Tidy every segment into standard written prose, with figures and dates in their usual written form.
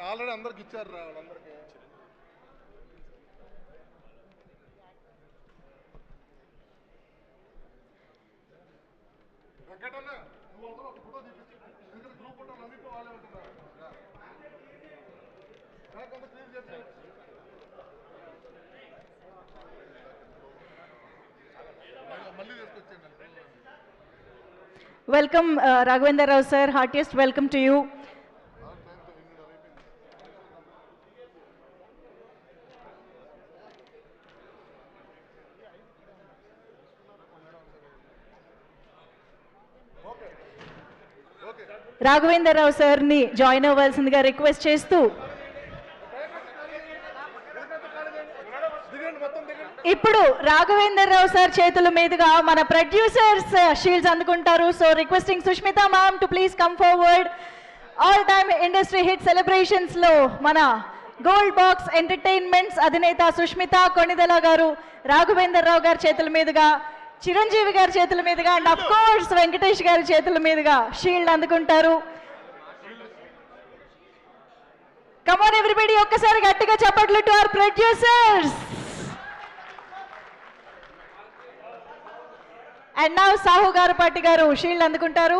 Already అందరికి ఇచ్చారు రా వాళ్ళందరికీ. వెంకటన్న నువ్వు అందరూ ఒక ఫోటో తీపించు, ఎందుకంటే గ్రూప్ ఫోటోలు అన్నింటిలో వాళ్ళే ఉంటున్నారు. క్లియర్ చేసి మళ్ళీ తీసుకొచ్చేయండి. Welcome, Raghavendra Rao sir. Heartiest welcome to you. Raghavendra Rao sir ni join అవ్వాల్సిందిగా రిక్వెస్ట్ చేస్తూ ఇప్పుడు రాఘవేందర్ రావు సార్ చేతుల మీదుగా మన ప్రొడ్యూసర్స్ షీల్డ్స్ అందుకుంటారు. So requesting Sushmita ma'am to please come forward. All time industry hit celebrations లో మన గోల్డ్ బాక్స్ ఎంటర్టైన్మెంట్స్ అధినేత సుష్మిత కొణిదెల గారు రాఘవేందర్ రావు గారి చేతుల మీదుగా, చిరంజీవి గారి చేతుల మీదుగా అండ్ అఫ్ కోర్స్ వెంకటేష్ గారి చేతుల మీదుగా షీల్డ్ అందుకుంటారు. కమ్ ఆన్ ఎవ్రీబడీ, ఒక్కసారి గట్టిగా చప్పట్లు to our producers. And now Sahu గారు పాటి గారు షీల్డ్ అందుకుంటారు.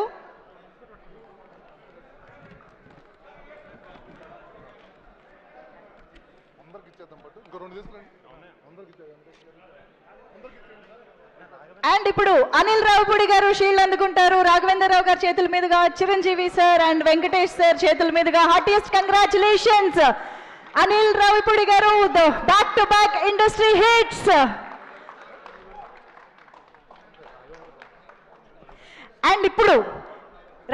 అండ్ ఇప్పుడు అనిల్ రావుపూడి గారు షీల్డ్ అందుకుంటారు. రాఘవేంద్ర రావు గారి చేతుల మీదుగా, Chiranjeevi sir and Venkatesh sir చేతుల మీదుగా హార్టియస్ట్ కంగ్రాచులేషన్స్ అనిల్ రావుపూడి గారు, back to back industry hits. And ఇప్పుడు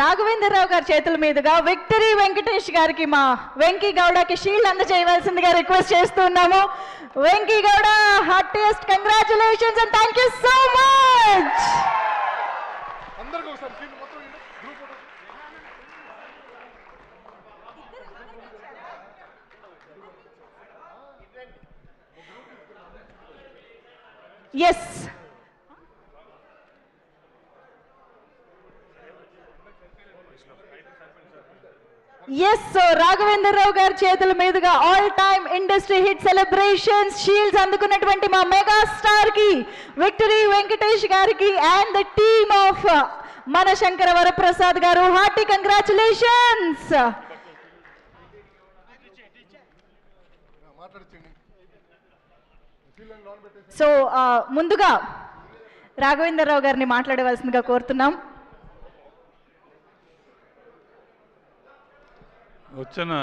రాఘవేంద్ర రావు గారి చేతుల మీదుగా విక్టరీ వెంకటేష్ గారికి, మా వెంకీ గౌడకి షీల్డ్ అందజేయవలసిందిగా రిక్వెస్ట్ చేస్తున్నాము. Venky Gowda, heartiest congratulations and thank you so much. Yes yes, so Raghavendra Rao గారి చేతుల మీదుగా all time industry hit celebrations shields అందుకున్నటువంటి మా మెగా స్టార్ కి, విక్టరీ వెంకటేష్ గారికి అండ్ ద టీమ్ ఆఫ్ మన శంకర వరప్రసాద్ గారు హార్టీ కంగ్రాచులేషన్స్. సో ముందుగా రాఘవేంద్ర రావు గారిని మాట్లాడవలసిందిగా కోరుతున్నాం. వచ్చిన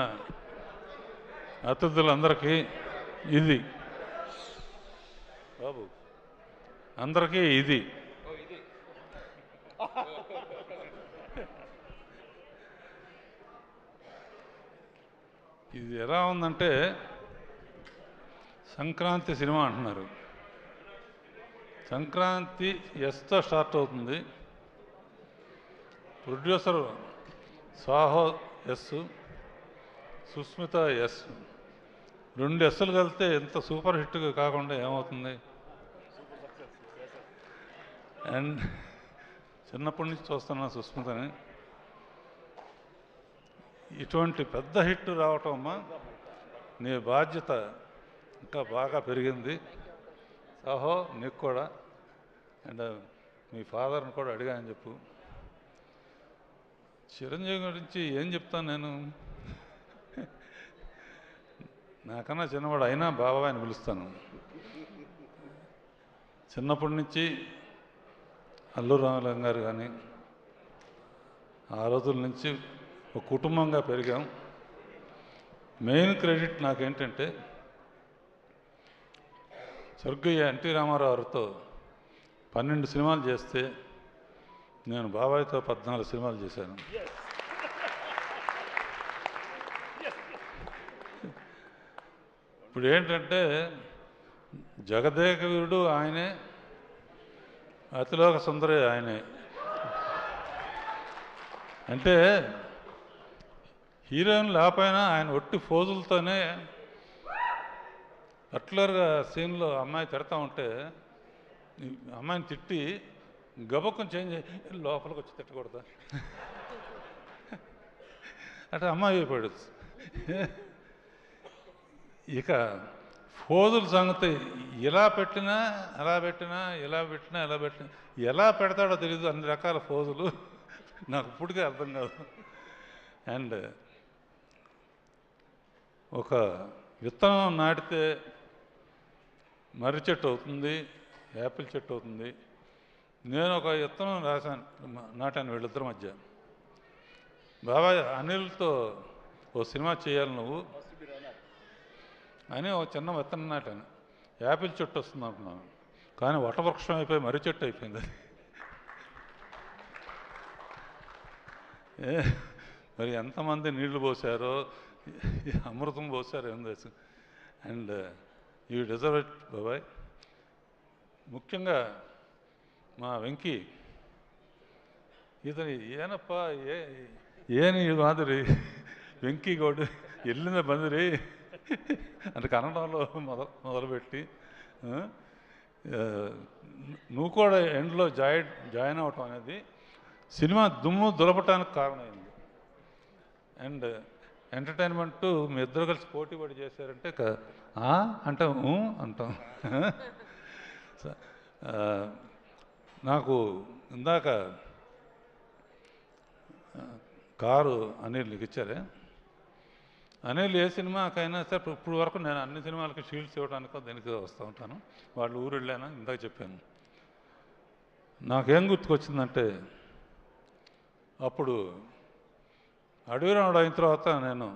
అతిథులందరికీ ఇది బాబు అందరికీ ఇది ఇది ఎలా ఉందంటే సంక్రాంతి సినిమా అంటున్నారు. సంక్రాంతి ఎస్తో స్టార్ట్ అవుతుంది. Producer Sahu S, Sushmita S, 2 ఎస్సులు కలిస్తే ఎంత సూపర్ హిట్గా కాకుండా ఏమవుతుంది? అండ్ చిన్నప్పటి నుంచి చూస్తున్నా సుస్మితని, ఇటువంటి పెద్ద హిట్ రావటం అమ్మా నీ బాధ్యత ఇంకా బాగా పెరిగింది. సాహో నీకు కూడా, అండ్ మీ ఫాదర్ని కూడా అడిగా అని చెప్పు. చిరంజీవి గురించి ఏం చెప్తాను నేను, నాకన్నా చిన్నవాడు అయినా బాబాయ్ అని పిలుస్తాను. చిన్నప్పటి నుంచి అల్లూరు రామలింగం గారు కానీ ఆ రోజుల నుంచి ఒక కుటుంబంగా పెరిగాం. మెయిన్ క్రెడిట్ నాకేంటంటే స్వర్గీయ ఎన్టీ రామారావు గారితో 12 సినిమాలు చేస్తే నేను బాబాయ్తో 14 సినిమాలు చేశాను. ఇప్పుడు ఏంటంటే జగదేక వీరుడు ఆయనే, అతిలోక సుందరి ఆయనే. అంటే హీరోయిన్ లేకపోయినా ఆయన ఒట్టి ఫోజులతోనే పర్టికులర్గా సీన్లో అమ్మాయి తిడతా ఉంటే అమ్మాయిని తిట్టి గబక్కం చేంజ్ లోపలికి వచ్చి తిట్టకూడదా అంటే అమ్మాయి అయిపోయాడు. ఇక ఫోజుల సంగతి ఇలా పెట్టినా అలా పెట్టినా ఇలా పెట్టినా ఎలా పెట్టినా ఎలా పెడతాడో తెలియదు, అన్ని రకాల ఫోజులు నాకు ఇప్పటికే అర్థం కాదు. అండ్ ఒక విత్తనం నాటితే మర్రి చెట్టు అవుతుంది, యాపిల్ చెట్టు అవుతుంది. నేను ఒక విత్తనం నాటాను వీళ్ళిద్దరి మధ్య. బాబాయ్ అనిల్తో ఓ సినిమా చేయాలి నువ్వు అని ఒక చిన్న విత్తనం నాటాను. యాపిల్ చెట్టు వస్తుంది అనుకున్నాను, కానీ వటవృక్షం అయిపోయి మర్రి చెట్టు అయిపోయింది. మరి ఎంతమంది నీళ్లు పోసారో, అమృతం పోసారో ఏం తెలుసు. అండ్ యూ డిజర్వ్ ఇట్ బాబాయ్. ముఖ్యంగా మా వెంకీ, ఇతని ಏನಪ್ಪಾ ಏನು ಇದು మాదిరి వెంకీ గౌడ్ ఎల్లింద బందిరి అంటే కన్నడంలో మొదలుపెట్టి నువ్వు కూడా ఎండ్లో జాయిన్ అవటం అనేది సినిమా దుమ్ము దులపటానికి కారణమైంది. అండ్ ఎంటర్టైన్మెంట్ మీ ఇద్దరు కలిసి పోటీ పడి చేశారంటే అంటాం అంటాం. నాకు ఇందాక కారు అనిల్ ఇచ్చారే, అనిల్ ఏ సినిమాకైనా సరే ఇప్పుడు వరకు నేను అన్ని సినిమాలకి షీల్డ్స్ ఇవ్వడానికో దేనికి వస్తూ ఉంటాను. వాళ్ళు ఊరు వెళ్ళాను, ఇందాక చెప్పాను. నాకేం గుర్తుకొచ్చిందంటే, అప్పుడు అడవిరాముడు అయిన తర్వాత నేను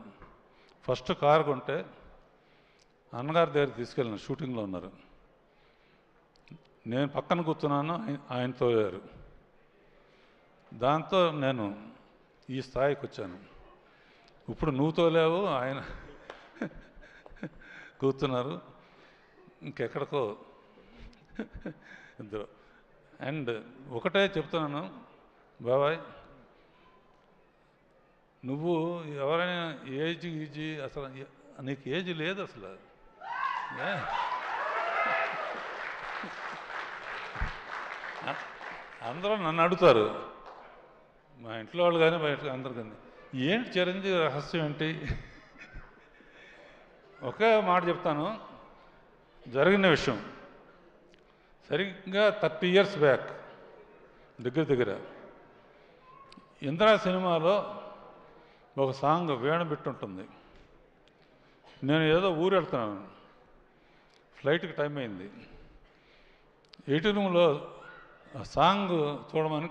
ఫస్ట్ కారు కొంటే అన్నగారి దగ్గర తీసుకెళ్ళిన, షూటింగ్లో ఉన్నారు. నేను పక్కన కూర్చున్నాను, ఆయన తోలారు. దాంతో నేను ఈ స్థాయికి వచ్చాను. ఇప్పుడు నువ్వు తోలేవు, ఆయన కూర్చున్నారు, ఇంకెక్కడికో ఇద్దరు. అండ్ ఒకటే చెప్తున్నాను బాబాయ్, నువ్వు ఎవరైనా ఏజ్ అసలు నీకు ఏజ్ లేదు అసలు. అందరూ నన్ను అడుగుతారు, మా ఇంట్లో వాళ్ళు కానీ బయట అందరు కానీ, ఏంటి చిరంజీవి రహస్యం ఏంటి? ఒకే మాట చెప్తాను, జరిగిన విషయం. సరిగ్గా 30 years బ్యాక్ దగ్గర ఇందిరా సినిమాలో ఒక సాంగ్ వీణ బిట్టుంటుంది. నేను ఏదో ఊరు వెళ్తున్నాను, ఫ్లైట్కి టైం అయింది. ఎయిటింగ్ రూమ్లో ఆ సాంగ్ చూడమని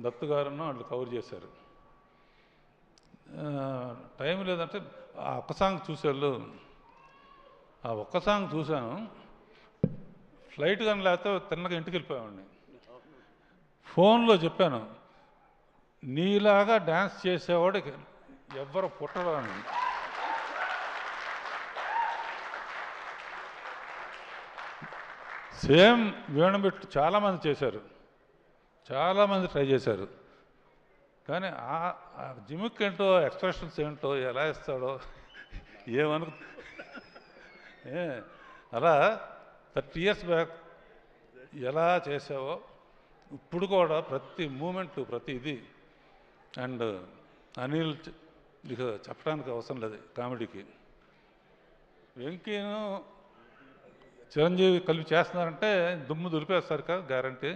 దత్తు గారును వాళ్ళు కవర్ చేశారు. టైం లేదంటే ఆ ఒక్క సాంగ్ చూసేవాళ్ళు. ఆ ఒక్క సాంగ్ చూశాను, ఫ్లైట్ కానీ లేకపోతే తిన్నగా ఇంటికి వెళ్ళిపోయామండి. ఫోన్లో చెప్పాను, నీలాగా డ్యాన్స్ చేసేవాడు ఎవ్వరు పుట్టడు అని. సేమ్ వీణబెట్టు చాలామంది చేశారు, చాలామంది ట్రై చేశారు. కానీ ఆ జిమిక్ ఏంటో, ఎక్స్ప్రెషన్స్ ఏంటో, ఎలా ఇస్తాడో ఏమను. అలా 30 years బ్యాక్ ఎలా చేసావో ఇప్పుడు కూడా ప్రతి మూమెంటు, ప్రతి ఇది. అండ్ అనిల్ ఇక చెప్పడానికి అవసరం లేదు కామెడీకి. వెంకీను చిరంజీవి కలిపి చేస్తున్నారంటే దుమ్ము దులిపేస్తారు కదా, గ్యారంటీ.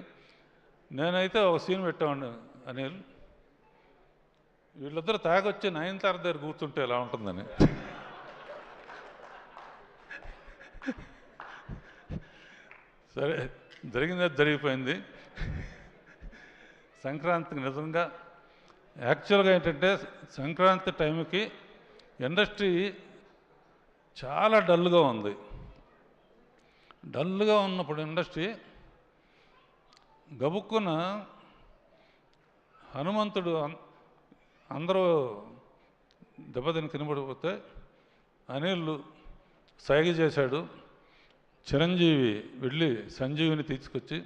నేనైతే ఒక సీన్ పెట్టామండి అనిల్, వీళ్ళిద్దరు తాగొచ్చి 9th దగ్గర కూర్చుంటే ఎలా ఉంటుందని. సరే, జరిగింది జరిగిపోయింది. సంక్రాంతికి నిజంగా యాక్చువల్గా ఏంటంటే సంక్రాంతి టైంకి ఇండస్ట్రీ చాలా డల్గా ఉంది. డల్గా ఉన్నప్పుడు ఇండస్ట్రీ గబుక్కున హనుమంతుడు అందరూ దెబ్బతిని కినబడిపోతే అనిల్ సైగ చేశాడు. చిరంజీవి వెళ్ళి సంజీవిని తీసుకొచ్చి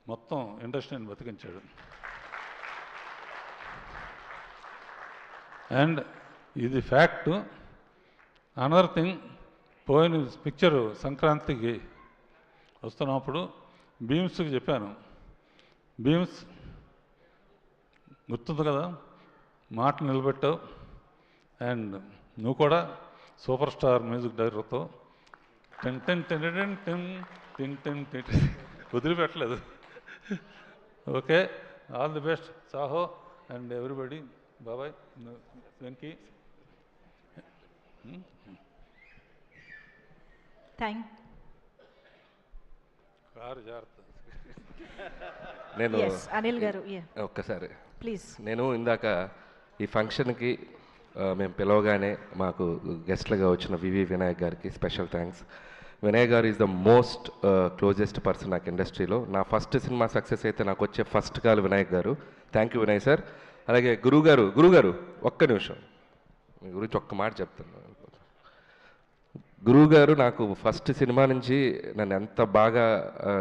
మొత్తం ఇండస్ట్రీని బతికించాడు. అండ్ ఇది ఫ్యాక్టు. అనదర్ థింగ్, పోయిన పిక్చరు సంక్రాంతికి వస్తున్నప్పుడు భీమ్స్కి చెప్పాను, భీమ్స్ గుర్తుంది కదా, మాట నిలబెట్టావు. అండ్ నువ్వు కూడా సూపర్ స్టార్ మ్యూజిక్ డైరెక్టర్తో ten ten ten ten ten ten ten ten వదిలిపెట్టలేదు. Okay, all the best Saaho and everybody. బాబాయ్, వెంకీ. థ్యాంక్ కారు జాగ్రత్త. నేను అనిల్ గారు ఒక్కసారి ప్లీజ్. నేను ఇందాక ఈ ఫంక్షన్కి మేము పిలవగానే మాకు గెస్ట్లుగా వచ్చిన వివి వినాయక్ గారికి special thanks. Vinayak garu is the most closest person నాకు ఇండస్ట్రీలో. నా ఫస్ట్ సినిమా సక్సెస్ అయితే నాకు వచ్చే ఫస్ట్ కాల్ వినాయక్ గారు. Thank you Vinayak sir. అలాగే గురుగారు ఒక్క నిమిషం మీ గురించి ఒక్క మాట చెప్తాను. గురువుగారు నాకు ఫస్ట్ సినిమా నుంచి నన్ను ఎంత బాగా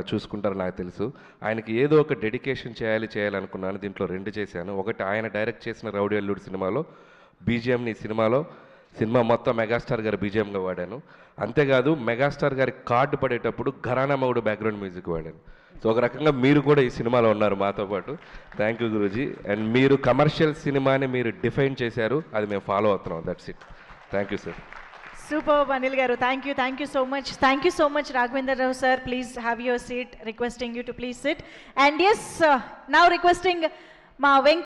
చూసుకుంటారో నాకు తెలుసు. ఆయనకి ఏదో ఒక డెడికేషన్ చేయాలనుకున్నాను. దీంట్లో 2 చేశాను. ఒకటి ఆయన డైరెక్ట్ చేసిన రౌడీ అల్లుడు సినిమాలో బీజిఎంని సినిమా మొత్తం మెగాస్టార్ గారి బీజిఎంగా వాడాను. అంతేకాదు మెగాస్టార్ గారి కార్డు పడేటప్పుడు ఘరానా మౌడు బ్యాక్గ్రౌండ్ మ్యూజిక్ వాడాను. సో ఒక రకంగా మీరు కూడా ఈ సినిమాలో ఉన్నారు మాతో పాటు. Thank you Guruji. అండ్ మీరు కమర్షియల్ సినిమాని మీరు డిఫైన్ చేశారు, అది మేము ఫాలో అవుతున్నాం. That's it. Thank you sir. Superb, Anil garu. Thank you so much. Thank you so much, Raghavendra Rao sir. Please have your seat. Requesting you to please sit. And yes, now requesting Ma